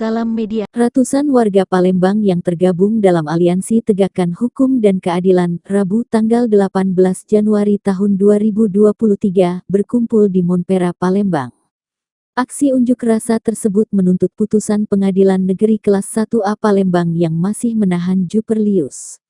Salam Media. Ratusan warga Palembang yang tergabung dalam Aliansi Tegakkan Hukum dan Keadilan, Rabu tanggal 18 Januari tahun 2023, berkumpul di Monpera, Palembang. Aksi unjuk rasa tersebut menuntut putusan Pengadilan Negeri Kelas 1A Palembang yang masih menahan Juperlius.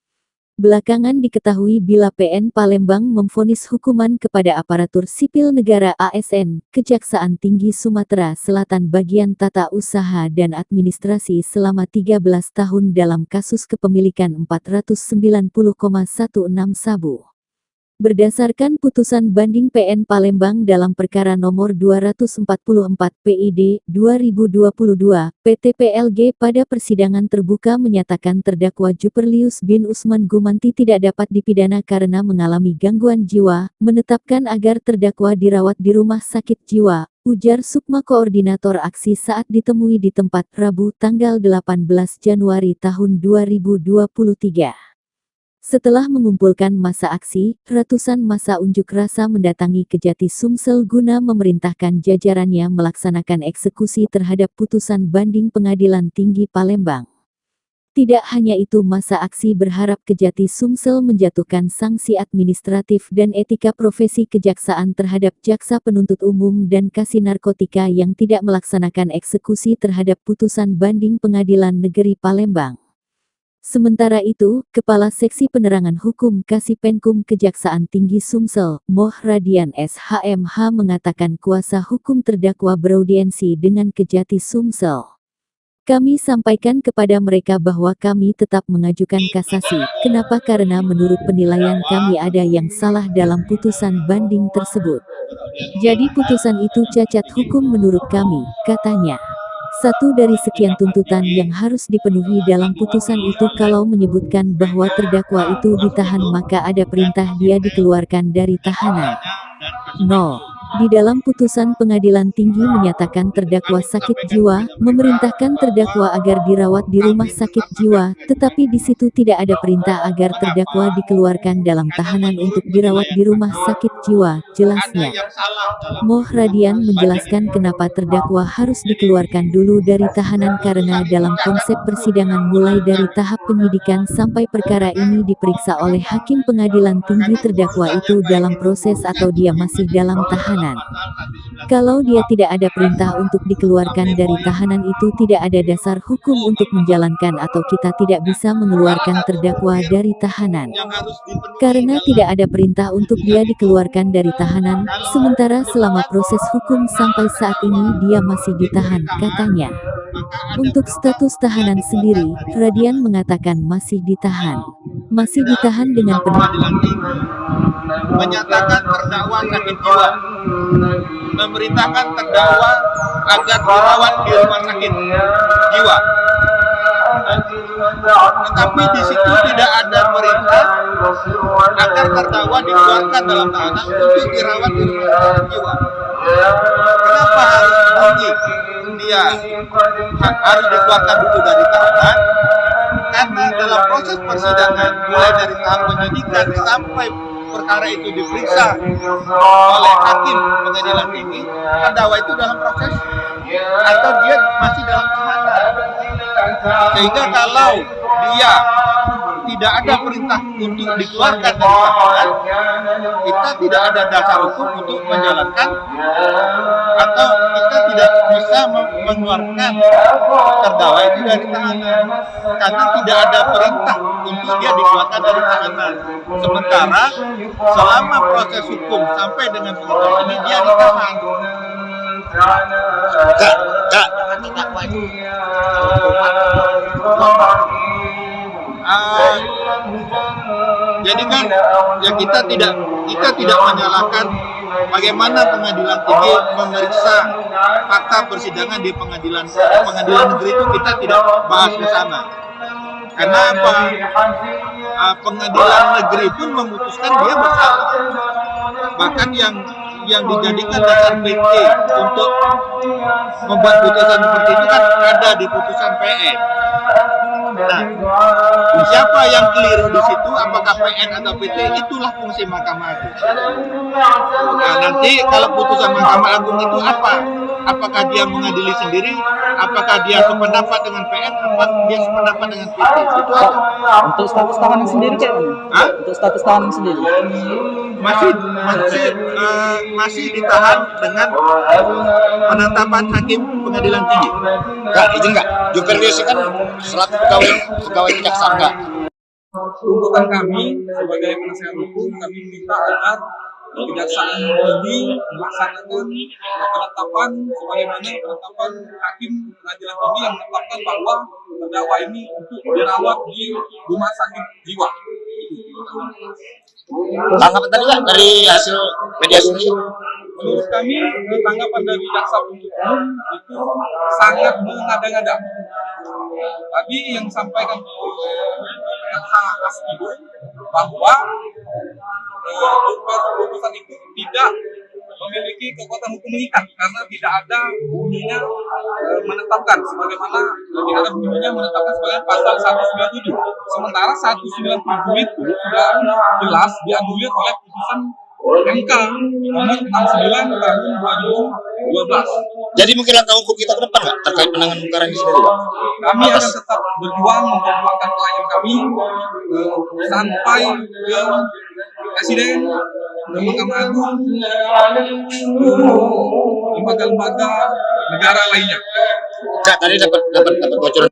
Belakangan diketahui bila PN Palembang memvonis hukuman kepada aparatur sipil negara ASN, Kejaksaan Tinggi Sumatera Selatan bagian tata usaha dan administrasi selama 13 tahun dalam kasus kepemilikan 490,16 sabu. Berdasarkan putusan banding PN Palembang dalam perkara nomor 244 PID 2022, PT PLG pada persidangan terbuka menyatakan terdakwa Juperlius bin Usman Gumanti tidak dapat dipidana karena mengalami gangguan jiwa, menetapkan agar terdakwa dirawat di rumah sakit jiwa, ujar Sukma Koordinator Aksi saat ditemui di tempat Rabu tanggal 18 Januari tahun 2023. Setelah mengumpulkan massa aksi, ratusan massa unjuk rasa mendatangi Kejati Sumsel guna memerintahkan jajarannya melaksanakan eksekusi terhadap putusan banding Pengadilan Tinggi Palembang. Tidak hanya itu, massa aksi berharap Kejati Sumsel menjatuhkan sanksi administratif dan etika profesi kejaksaan terhadap jaksa penuntut umum dan Kasih Narkotika yang tidak melaksanakan eksekusi terhadap putusan banding Pengadilan Negeri Palembang. Sementara itu, Kepala Seksi Penerangan Hukum Kasih Penkum Kejaksaan Tinggi Sumsel, Moh Radian SHMH mengatakan kuasa hukum terdakwa beraudiensi dengan Kejati Sumsel. Kami sampaikan kepada mereka bahwa kami tetap mengajukan kasasi. Kenapa? Karena menurut penilaian kami ada yang salah dalam putusan banding tersebut. Jadi putusan itu cacat hukum menurut kami, katanya. Satu dari sekian tuntutan yang harus dipenuhi dalam putusan itu kalau menyebutkan bahwa terdakwa itu ditahan maka ada perintah dia dikeluarkan dari tahanan. 0. Di dalam putusan Pengadilan Tinggi menyatakan terdakwa sakit jiwa, memerintahkan terdakwa agar dirawat di rumah sakit jiwa, tetapi di situ tidak ada perintah agar terdakwa dikeluarkan dalam tahanan untuk dirawat di rumah sakit jiwa, jelasnya. Moh Radian menjelaskan kenapa terdakwa harus dikeluarkan dulu dari tahanan karena dalam konsep persidangan mulai dari tahap penyidikan sampai perkara ini diperiksa oleh Hakim Pengadilan Tinggi terdakwa itu dalam proses atau dia masih dalam tahanan. Kalau dia tidak ada perintah untuk dikeluarkan dari tahanan itu tidak ada dasar hukum untuk menjalankan atau kita tidak bisa mengeluarkan terdakwa dari tahanan. Karena tidak ada perintah untuk dia dikeluarkan dari tahanan, sementara selama proses hukum sampai saat ini dia masih ditahan, katanya. Untuk status tahanan sendiri, Radian mengatakan masih ditahan. Masih ditahan dengan penuh. Menyatakan terdakwa sakit jiwa, memerintahkan terdakwa agar dirawat di rumah sakit jiwa. Tetapi di situ tidak ada perintah agar terdakwa dikeluarkan dalam tahanan untuk dirawat di rumah sakit jiwa. Kenapa harus bunyi dia harus dikeluarkan dulu dari tahanan? Karena dalam proses persidangan mulai dari tahap penyidikan sampai perkara itu diperiksa oleh Hakim Pengadilan Tinggi, terdakwa itu dalam proses atau dia masih dalam tahanan. Sehingga kalau dia tidak ada perintah untuk dikeluarkan dari tahanan, kita tidak ada dasar hukum untuk menjalankan atau kita tidak bisa mengeluarkan terdakwa itu dari tahanan karena tidak ada perintah untuk dia dikeluarkan dari tahanan. Sementara selama proses hukum sampai dengan penyidikan ini dia ditahan. Jadi kan ya kita tidak menyalahkan bagaimana Pengadilan Tinggi memeriksa fakta persidangan di pengadilan negeri itu, kita tidak bahas ke sana. Karena apa? Pengadilan negeri pun memutuskan dia bersalah. Bahkan yang dijadikan dasar PT untuk membuat putusan seperti itu kan ada di putusan PN. Nah, siapa yang keliru di situ? Apakah PN atau PT? Itulah fungsi Mahkamah Agung. Nah, nanti kalau putusan Mahkamah Agung itu apa? Apakah dia mengadili sendiri? Apakah dia sependapat dengan PN? Apakah dia sependapat dengan PT? Itu aja. Untuk status tahanan sendiri kayak mana? Hah? Untuk status tahanan sendiri masih ditahan dengan penetapan hakim pengadilan tinggi. Enggak, izin enggak? Juperius kan selaku pegawai kejaksaan enggak? Tuntutan kami sebagai penasehat hukum, kami minta agar kejaksaan tinggi melaksanakan penetapan sebagaimana penetapan hakim pengadilan tinggi yang menetapkan bahwa terdakwa ini untuk dirawat di rumah sakit jiwa. Tanggapan tadi Pak dari hasil mediasi ini? Menurut kami, tanggapan dari jaksa penuntut umum itu sangat mengada-ngada. Tadi yang disampaikan oleh LH Astido bahwa putusan itu tidak memiliki kekuatan hukum mengikat karena tidak ada bunyinya menetapkan sebagaimana tidak ada bunyinya menetapkan sebagai pasal 197. Sementara 197 itu sudah jelas dianulir oleh putusan MK nomor 69 tahun 2012. Jadi mungkin langkah hukum kita ke depan nggak terkait penanganan perkara ini sendiri Pak? Kami akan tetap berjuang memperjuangkan klien kami sampai ke Presiden, ke Mahkamah Agung, lembaga-lembaga negara lainnya. Kak, tadi dapat bocoran.